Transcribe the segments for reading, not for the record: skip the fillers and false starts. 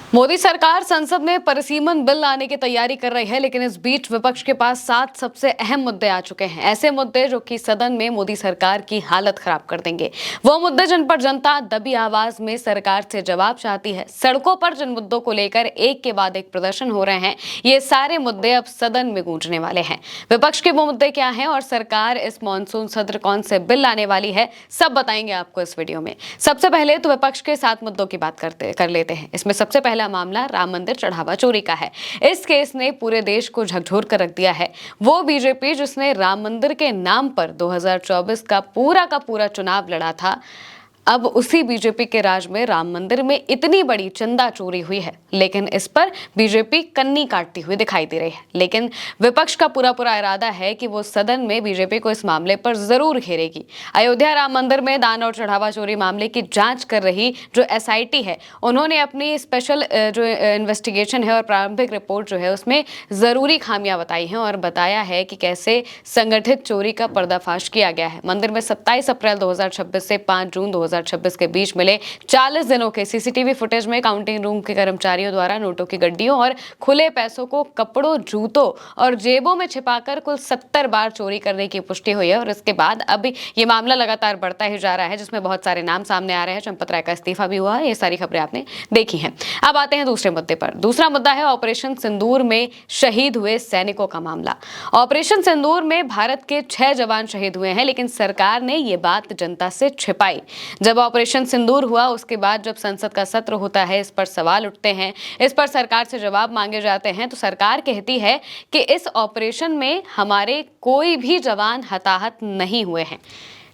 मोदी सरकार संसद में परिसीमन बिल लाने की तैयारी कर रही है, लेकिन इस बीच विपक्ष के पास 7 सबसे अहम मुद्दे आ चुके हैं। ऐसे मुद्दे जो कि सदन में मोदी सरकार की हालत खराब कर देंगे। वो मुद्दे जिन पर जनता दबी आवाज में सरकार से जवाब चाहती है। सड़कों पर जिन मुद्दों को लेकर एक के बाद एक प्रदर्शन हो रहे हैं, ये सारे मुद्दे अब सदन में गूंजने वाले हैं। विपक्ष के वो मुद्दे क्या हैं और सरकार इस मानसून सत्र कौन से बिल लाने वाली है, सब बताएंगे आपको इस वीडियो में। सबसे पहले तो विपक्ष के 7 मुद्दों की बात कर लेते हैं। इसमें सबसे पहला मामला राम मंदिर चढ़ावा चोरी का है। इस केस ने पूरे देश को झकझोर कर रख दिया है। वो बीजेपी जिसने राम मंदिर के नाम पर 2024 का पूरा चुनाव लड़ा था, अब उसी बीजेपी के राज में राम मंदिर में इतनी बड़ी चंदा चोरी हुई है, लेकिन इस पर बीजेपी कन्नी काटती हुई दिखाई दे रही है। लेकिन विपक्ष का पूरा इरादा है कि वो सदन में बीजेपी को इस मामले पर जरूर घेरेगी। अयोध्या राम मंदिर में दान और चढ़ावा चोरी मामले की जांच कर रही जो एसआईटी है, उन्होंने अपनी स्पेशल जो इन्वेस्टिगेशन है और प्रारंभिक रिपोर्ट जो है उसमें जरूरी खामियां बताई हैं और बताया है कि कैसे संगठित चोरी का पर्दाफाश किया गया है। मंदिर में 27 अप्रैल 2026 से 5 जून 2026 के बीच मिले 40 दिनों के सीसीटीवी फुटेज में काउंटिंग रूम के कर्मचारियों द्वारा नोटों की गड्डियों और खुले पैसों को कपड़ों, जूतों और जेबों में छिपाकर कुल 70 बार चोरी करने की पुष्टि हुई है। और इसके बाद अब ये मामला लगातार बढ़ता ही जा रहा है, जिसमें बहुत सारे नाम सामने आ रहे हैं। चंपत राय का इस्तीफा भी हुआ है। ये सारी खबरें आपने देखी हैं। अब आते हैं दूसरे मुद्दे पर। दूसरा मुद्दा है ऑपरेशन सिंदूर में शहीद हुए सैनिकों का मामला। ऑपरेशन सिंदूर में भारत के 6 जवान शहीद हुए हैं, लेकिन सरकार ने ये बात जनता से छिपाई। जब ऑपरेशन सिंदूर हुआ उसके बाद जब संसद का सत्र होता है, इस पर सवाल उठते हैं, इस पर सरकार से जवाब मांगे जाते हैं, तो सरकार कहती है कि इस ऑपरेशन में हमारे कोई भी जवान हताहत नहीं हुए हैं।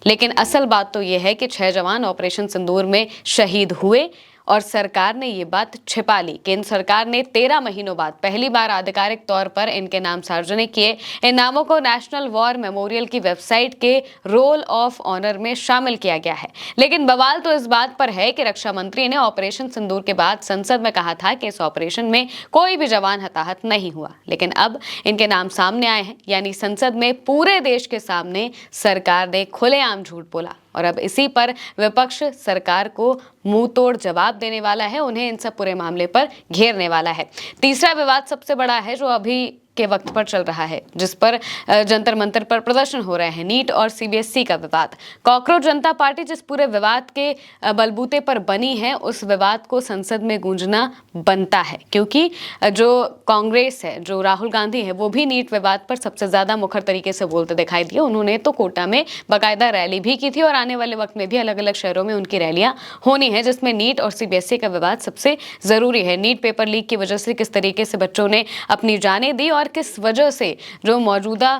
लेकिन असल बात तो यह है कि 6 जवान ऑपरेशन सिंदूर में शहीद हुए और सरकार ने ये बात छिपा ली। केंद्र सरकार ने 13 महीनों बाद पहली बार आधिकारिक तौर पर इनके नाम सार्वजनिक किए। इन नामों को नेशनल वॉर मेमोरियल की वेबसाइट के रोल ऑफ ऑनर में शामिल किया गया है। लेकिन बवाल तो इस बात पर है कि रक्षा मंत्री ने ऑपरेशन सिंदूर के बाद संसद में कहा था कि इस ऑपरेशन में कोई भी जवान हताहत नहीं हुआ, लेकिन अब इनके नाम सामने आए हैं। यानी संसद में पूरे देश के सामने सरकार ने खुलेआम झूठ बोला और अब इसी पर विपक्ष सरकार को मुंह तोड़ जवाब देने वाला है, उन्हें इन सब पूरे मामले पर घेरने वाला है। तीसरा विवाद सबसे बड़ा है जो अभी के वक्त पर चल रहा है, जिस पर जंतर मंतर पर प्रदर्शन हो रहे हैं, नीट और सीबीएसई का विवाद। कॉकरोच जनता पार्टी जिस पूरे विवाद के बलबूते पर बनी है, उस विवाद को संसद में गूंजना बनता है, क्योंकि जो कांग्रेस है, जो राहुल गांधी है, वो भी नीट विवाद पर सबसे ज्यादा मुखर तरीके से बोलते दिखाई दिए। उन्होंने तो कोटा में बाकायदा रैली भी की थी और आने वाले वक्त में भी अलग अलग शहरों में उनकी रैलियां होनी है, जिसमें नीट और सीबीएसई का विवाद सबसे जरूरी है। नीट पेपर लीक की वजह से किस तरीके से बच्चों ने अपनी जानें दी और किस वजह से जो मौजूदा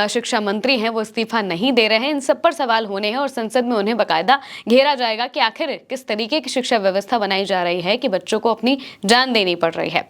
शिक्षा मंत्री हैं वो इस्तीफा नहीं दे रहे हैं, इन सब पर सवाल होने हैं और संसद में उन्हें बाकायदा घेरा जाएगा कि आखिर किस तरीके की शिक्षा व्यवस्था बनाई जा रही है कि बच्चों को अपनी जान देनी पड़ रही है।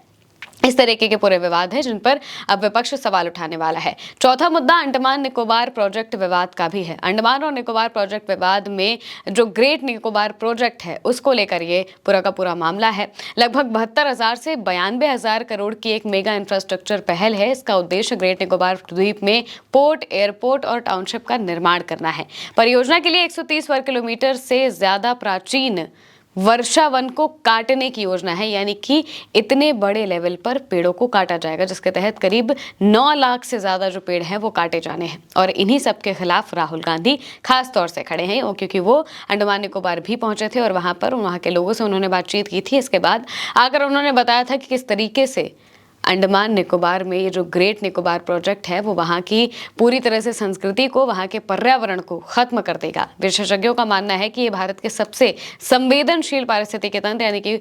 इस तरीके के पूरे विवाद है जिन पर अब विपक्ष सवाल उठाने वाला है। चौथा मुद्दा अंडमान निकोबार प्रोजेक्ट विवाद का भी है। अंडमान और निकोबार प्रोजेक्ट विवाद में जो ग्रेट निकोबार प्रोजेक्ट है उसको लेकर ये पूरा का पूरा मामला है। लगभग 72,000 से 92,000 करोड़ की एक मेगा इंफ्रास्ट्रक्चर पहल है। इसका उद्देश्य ग्रेट निकोबार द्वीप में पोर्ट, एयरपोर्ट और टाउनशिप का निर्माण करना है। परियोजना के लिए 130 वर्ग किलोमीटर से ज्यादा प्राचीन वर्षा वन को काटने की योजना है, यानी कि इतने बड़े लेवल पर पेड़ों को काटा जाएगा, जिसके तहत करीब 9 लाख से ज्यादा जो पेड़ हैं वो काटे जाने हैं। और इन्हीं सब के खिलाफ राहुल गांधी खास तौर से खड़े हैं, क्योंकि वो अंडमान निकोबार भी पहुंचे थे और वहां के लोगों से उन्होंने बातचीत की थी। इसके बाद आकर उन्होंने बताया था कि किस तरीके से अंडमान निकोबार में ये जो ग्रेट निकोबार प्रोजेक्ट है वो वहाँ की पूरी तरह से संस्कृति को, वहाँ के पर्यावरण को खत्म कर देगा। विशेषज्ञों का मानना है कि ये भारत के सबसे संवेदनशील पारिस्थितिकी तंत्र यानी कि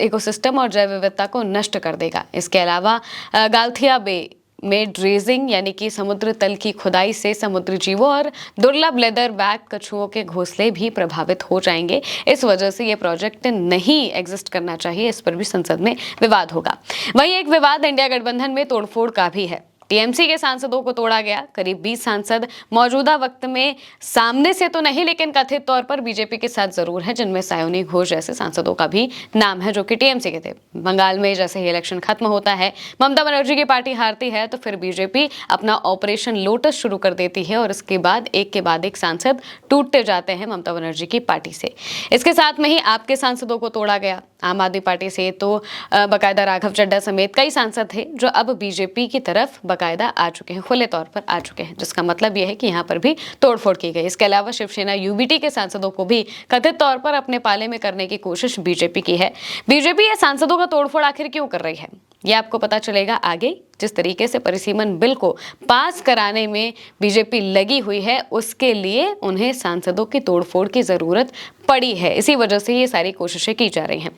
इकोसिस्टम और जैव विविधता को नष्ट कर देगा। इसके अलावा गाल्थिया बे में ड्रेजिंग यानी कि समुद्र तल की खुदाई से समुद्री जीवों और दुर्लभ लेदर बैक कछुओं के घोंसले भी प्रभावित हो जाएंगे। इस वजह से ये प्रोजेक्ट नहीं एग्जिस्ट करना चाहिए। इस पर भी संसद में विवाद होगा। वहीं एक विवाद इंडिया गठबंधन में तोड़फोड़ का भी है। टीएमसी के सांसदों को तोड़ा गया। करीब 20 सांसद मौजूदा वक्त में सामने से तो नहीं, लेकिन कथित तौर पर बीजेपी के साथ जरूर है, जिनमें सायोनी घोष जैसे सांसदों का भी नाम है जो कि टीएमसी के थे। बंगाल में जैसे ही इलेक्शन खत्म होता है, ममता बनर्जी की पार्टी हारती है, तो फिर बीजेपी अपना ऑपरेशन लोटस शुरू कर देती है और इसके बाद एक के बाद एक सांसद टूटते जाते हैं ममता बनर्जी की पार्टी से। इसके साथ में ही आपके सांसदों को तोड़ा गया। आम आदमी पार्टी से तो बाकायदा राघव चड्ढा समेत कई सांसद थे जो अब बीजेपी की तरफ बाकायदा आ चुके हैं, खुले तौर पर आ चुके हैं, जिसका मतलब यह है कि यहाँ पर भी तोड़फोड़ की गई। इसके अलावा शिवसेना यूबीटी के सांसदों को भी कथित तौर पर अपने पाले में करने की कोशिश बीजेपी की है। बीजेपी या सांसदों का तोड़फोड़ आखिर क्यों कर रही है, ये आपको पता चलेगा आगे। जिस तरीके से परिसीमन बिल को पास कराने में बीजेपी लगी हुई है, उसके लिए उन्हें सांसदों की तोड़फोड़ की जरूरत पड़ी है। इसी वजह से ये सारी कोशिशें की जा रही हैं।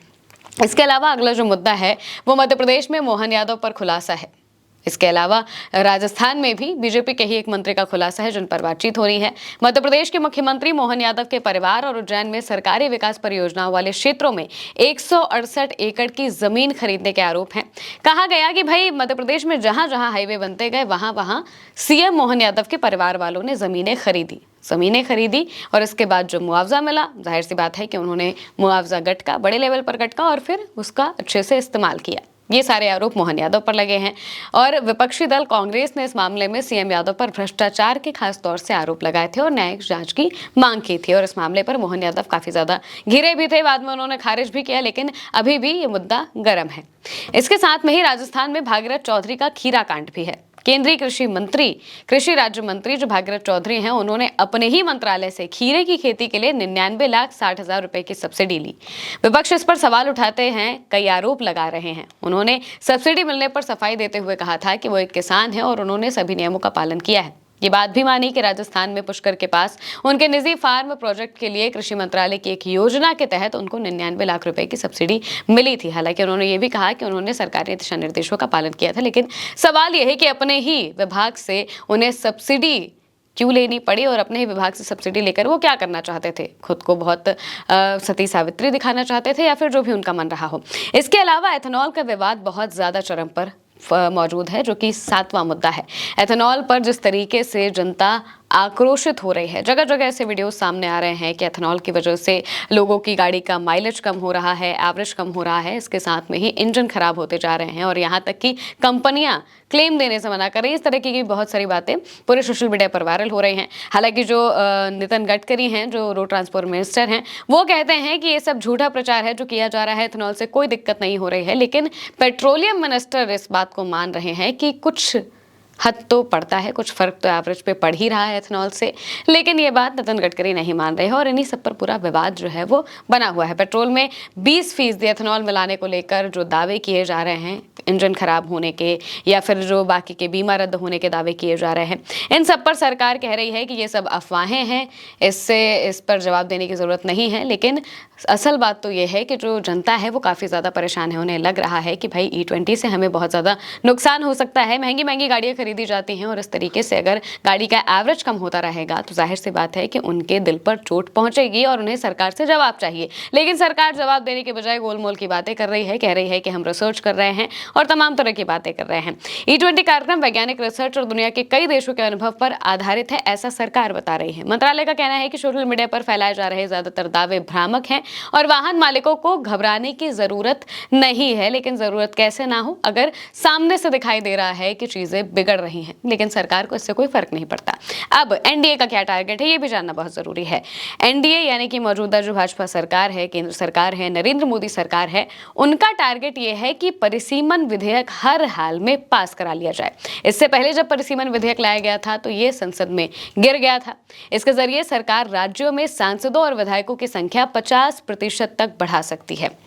इसके अलावा अगला जो मुद्दा है वो मध्य प्रदेश में मोहन यादव पर खुलासा है। इसके अलावा राजस्थान में भी बीजेपी के ही एक मंत्री का खुलासा है जिन पर बातचीत हो रही है। मध्य प्रदेश के मुख्यमंत्री मोहन यादव के परिवार और उज्जैन में सरकारी विकास परियोजनाओं वाले क्षेत्रों में 168 एकड़ की जमीन खरीदने के आरोप हैं। कहा गया कि भाई मध्य प्रदेश में जहां जहां हाईवे बनते गए वहां वहां सीएम मोहन यादव के परिवार वालों ने जमीनें खरीदी और इसके बाद जो मुआवजा मिला, जाहिर सी बात है कि उन्होंने मुआवजा गटका, बड़े लेवल पर गटका और फिर उसका अच्छे से इस्तेमाल किया। ये सारे आरोप मोहन यादव पर लगे हैं और विपक्षी दल कांग्रेस ने इस मामले में सीएम यादव पर भ्रष्टाचार के खास तौर से आरोप लगाए थे और न्यायिक जांच की मांग की थी। और इस मामले पर मोहन यादव काफी ज्यादा घिरे भी थे, बाद में उन्होंने खारिज भी किया, लेकिन अभी भी ये मुद्दा गर्म है। इसके साथ में ही राजस्थान में भागीरथ चौधरी का खीरा कांड भी है। केंद्रीय कृषि राज्य मंत्री जो भागीरथ चौधरी हैं, उन्होंने अपने ही मंत्रालय से खीरे की खेती के लिए 99,60,000 रुपए की सब्सिडी ली। विपक्ष इस पर सवाल उठाते हैं, कई आरोप लगा रहे हैं। उन्होंने सब्सिडी मिलने पर सफाई देते हुए कहा था कि वो एक किसान है और उन्होंने सभी नियमों का पालन किया है। ये बात भी मानी कि राजस्थान में पुष्कर के पास उनके निजी फार्म प्रोजेक्ट के लिए कृषि मंत्रालय की एक योजना के तहत उनको 99 लाख रुपए की सब्सिडी मिली थी। हालांकि उन्होंने ये भी कहा कि उन्होंने सरकारी दिशा निर्देशों का पालन किया था, लेकिन सवाल यह है कि अपने ही विभाग से उन्हें सब्सिडी क्यों लेनी पड़ी और अपने ही विभाग से सब्सिडी लेकर वो क्या करना चाहते थे? खुद को बहुत सती सावित्री दिखाना चाहते थे या फिर जो भी उनका मन रहा हो। इसके अलावा एथेनॉल का विवाद बहुत ज्यादा चरम पर मौजूद है, जो कि 7वां मुद्दा है। एथेनॉल पर जिस तरीके से जनता आक्रोशित हो रही है, जगह जगह ऐसे वीडियो सामने आ रहे हैं कि एथेनॉल की वजह से लोगों की गाड़ी का माइलेज कम हो रहा है, एवरेज कम हो रहा है, इसके साथ में ही इंजन खराब होते जा रहे हैं और यहाँ तक कि कंपनियां क्लेम देने से मना कर रही हैं। इस तरह की बहुत सारी बातें पूरे सोशल मीडिया पर वायरल हो रही हैं। हालांकि जो नितिन गडकरी हैं, जो रोड ट्रांसपोर्ट मिनिस्टर हैं, वो कहते हैं कि ये सब झूठा प्रचार है जो किया जा रहा है, एथेनॉल से कोई दिक्कत नहीं हो रही है। लेकिन पेट्रोलियम मिनिस्टर इस बात को मान रहे हैं कि कुछ हद तो पड़ता है, कुछ फर्क तो एवरेज पे पड़ ही रहा है एथेनॉल से, लेकिन ये बात नितिन गडकरी नहीं मान रहे हैं और इन्हीं सब पर पूरा विवाद जो है वो बना हुआ है। पेट्रोल में 20% एथेनॉल मिलाने को लेकर जो दावे किए जा रहे हैं, इंजन खराब होने के या फिर जो बाकी के बीमा रद्द होने के दावे किए जा रहे हैं, इन सब पर सरकार कह रही है कि ये सब अफवाहें हैं, इस पर जवाब देने की जरूरत नहीं है। लेकिन असल बात तो ये है कि जो जनता है वो काफ़ी ज़्यादा परेशान है। उन्हें लग रहा है कि भाई E20 से हमें बहुत ज़्यादा नुकसान हो सकता है, महंगी महंगी गाड़ियाँ खरीदी जाती हैं और इस तरीके से अगर गाड़ी का एवरेज कम होता रहेगा तो जाहिर सी बात है कि उनके दिल पर चोट पहुंचेगी और उन्हें सरकार से जवाब चाहिए। लेकिन सरकार जवाब देने के बजाय गोलमोल की बातें कर रही है, कह रही है कि हम रिसर्च कर रहे हैं और तमाम तरह की बातें कर रहे हैं। E20 कार्यक्रम वैज्ञानिक रिसर्च और दुनिया के कई देशों के अनुभव पर आधारित है, ऐसा सरकार बता रही है। मंत्रालय का कहना है कि सोशल मीडिया पर फैलाए जा रहे ज्यादातर दावे भ्रामक हैं और वाहन मालिकों को घबराने की जरूरत नहीं है। लेकिन जरूरत कैसे ना हो, अगर सामने से दिखाई दे रहा है कि चीजें बिगड़ रही हैं, लेकिन सरकार को इससे कोई फर्क नहीं पड़ता। अब एनडीए का क्या टारगेट है, ये भी जानना बहुत जरूरी है। एनडीए यानी कि मौजूदा जो भाजपा सरकार है, केंद्र सरकार है, नरेंद्र मोदी सरकार है, उनका टारगेट ये है कि परिसीमन विधेयक हर हाल में पास करा लिया जाए। इससे पहले जब परिसीमन विधेयक लाया गया था तो ये संसद में गिर गया था। इसके जरिए सरकार राज्यों में सांसदों और विधायकों की संख्या 50% तक बढ़ा सकती है।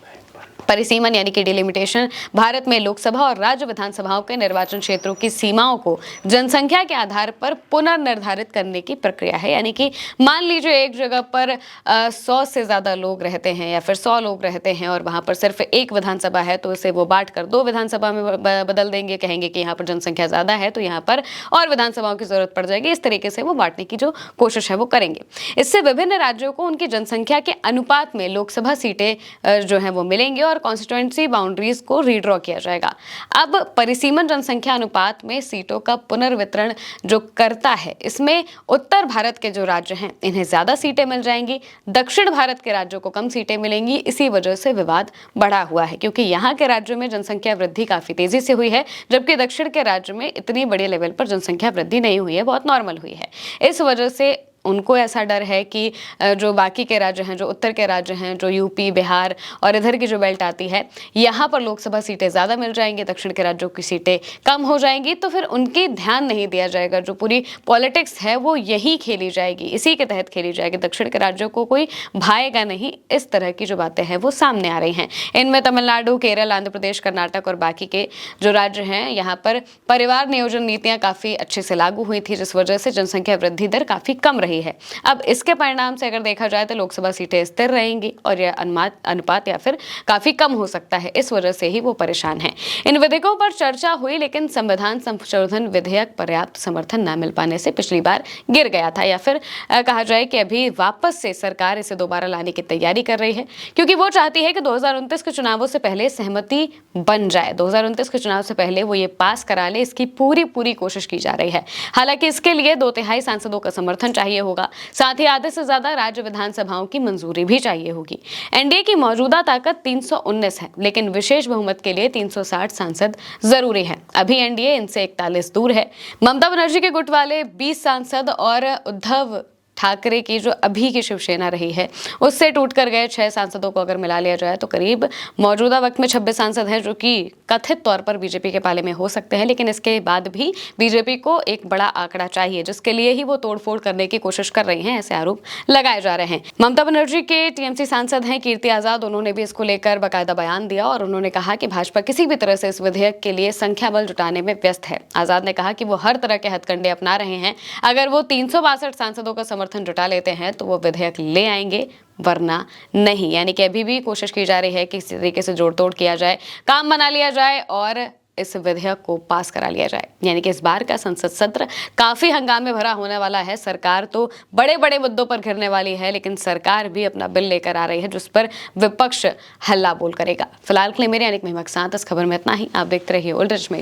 परिसीमन यानी कि डिलिमिटेशन भारत में लोकसभा और राज्य विधानसभाओं के निर्वाचन क्षेत्रों की सीमाओं को जनसंख्या के आधार पर पुनर्निर्धारित करने की प्रक्रिया है। यानी कि मान लीजिए एक जगह पर 100 से ज़्यादा लोग रहते हैं या फिर 100 लोग रहते हैं और वहाँ पर सिर्फ एक विधानसभा है, तो इसे वो बांट कर 2 विधानसभा में बदल देंगे, कहेंगे कि यहाँ पर जनसंख्या ज़्यादा है तो यहाँ पर और विधानसभाओं की जरूरत पड़ जाएगी। इस तरीके से वो बांटने की जो कोशिश है वो करेंगे। इससे विभिन्न राज्यों को उनकी जनसंख्या के अनुपात में लोकसभा सीटें जो हैं वो मिलेंगी और कॉन्स्टिट्यूएंसी बाउंड्रीज को रीड्रॉ किया जाएगा। अब परिसीमन जनसंख्या अनुपात में सीटों का पुनर्वितरण जो करता है, इसमें उत्तर भारत के जो राज्य हैं इन्हें ज्यादा सीटें मिल जाएंगी, दक्षिण भारत के राज्यों को कम सीटें मिलेंगी। इसी वजह से विवाद बढ़ा हुआ है, क्योंकि यहाँ के राज्यों में जनसंख्या वृद्धि काफी तेजी से हुई है, जबकि दक्षिण के राज्य में इतनी बड़े लेवल पर जनसंख्या वृद्धि नहीं हुई है, बहुत नॉर्मल हुई है। इस वजह से उनको ऐसा डर है कि जो बाकी के राज्य हैं, जो उत्तर के राज्य हैं, जो यूपी, बिहार और इधर की जो बेल्ट आती है, यहाँ पर लोकसभा सीटें ज़्यादा मिल जाएंगी, दक्षिण के राज्यों की सीटें कम हो जाएंगी, तो फिर उनकी ध्यान नहीं दिया जाएगा। जो पूरी पॉलिटिक्स है वो यही खेली जाएगी, इसी के तहत खेली जाएगी। दक्षिण के राज्यों को कोई भाएगा नहीं। इस तरह की जो बातें हैं वो सामने आ रही हैं। इनमें तमिलनाडु, केरल, आंध्र प्रदेश, कर्नाटक और बाकी के जो राज्य हैं, यहाँ पर परिवार नियोजन नीतियां काफ़ी अच्छे से लागू हुई थी, जिस वजह से जनसंख्या वृद्धि दर काफ़ी कम रही है। अब इसके परिणाम से अगर देखा जाए तो लोकसभा सीटें स्थिर रहेंगी और यह अनुपात या फिर काफ़ी कम हो सकता है। इस वजह से ही वो परेशान हैं। इन विधेयकों पर चर्चा हुई, लेकिन संविधान संशोधन विधेयक पर्याप्त समर्थन न मिल पाने से पिछली बार गिर गया था, या फिर कहा जाए कि अभी वापस से सरकार इसे दोबारा लाने की तैयारी कर रही है, क्योंकि वो चाहती है कि 2029 के चुनावों से पहले सहमति बन जाए। 2029 के चुनाव से पहले वो ये पास करा ले, इसकी पूरी कोशिश की जा रही है। हालांकि इसके लिए 2/3 सांसदों का समर्थन चाहिए होगा, साथ ही आधे से ज्यादा राज्य विधानसभाओं की मंजूरी भी चाहिए होगी। एनडीए की मौजूदा ताकत 319 है, लेकिन विशेष बहुमत के लिए 360 सांसद जरूरी है। अभी एनडीए इनसे 41 दूर है। ममता बनर्जी के गुट वाले 20 सांसद और उद्धव ठाकरे की जो अभी की शिवसेना रही है उससे टूटकर गए 6 सांसदों को अगर मिला लिया जाए तो करीब मौजूदा वक्त में 26 सांसद हैं, जो कि कथित तौर पर बीजेपी के पाले में हो सकते हैं। लेकिन इसके बाद भी बीजेपी को एक बड़ा आंकड़ा चाहिए, जिसके लिए ही वो तोड़फोड़ करने की कोशिश कर रही हैं, ऐसे आरोप लगाए जा रहे हैं। ममता बनर्जी के टीएमसी सांसद हैं कीर्ति आजाद, उन्होंने भी इसको लेकर बाकायदा बयान दिया और उन्होंने कहा कि भाजपा किसी भी तरह से इस विधेयक के लिए संख्या बल जुटाने में व्यस्त है। आजाद ने कहा कि वो हर तरह के हथकंडे अपना रहे हैं। अगर वो 362 सांसदों का समर्थन जुटा लेते हैं तो वो विधेयक ले आएंगे, वरना नहीं। यानी कि अभी भी कोशिश की जा रही है कि इस तरीके से जोड़ तोड़ किया जाए, काम बना लिया जाए और इस विधेयक को पास करा लिया जाए। यानी कि इस बार का संसद सत्र काफी हंगामे भरा होने वाला है। सरकार तो बड़े बड़े मुद्दों पर घिरने वाली है, लेकिन सरकार भी अपना बिल लेकर आ रही है जिस पर विपक्ष हल्ला बोल करेगा। फिलहाल के लिए मेरे यानी महिमा के साथ इस खबर में इतना ही। आप देखते रहिए ओल्ड एज में।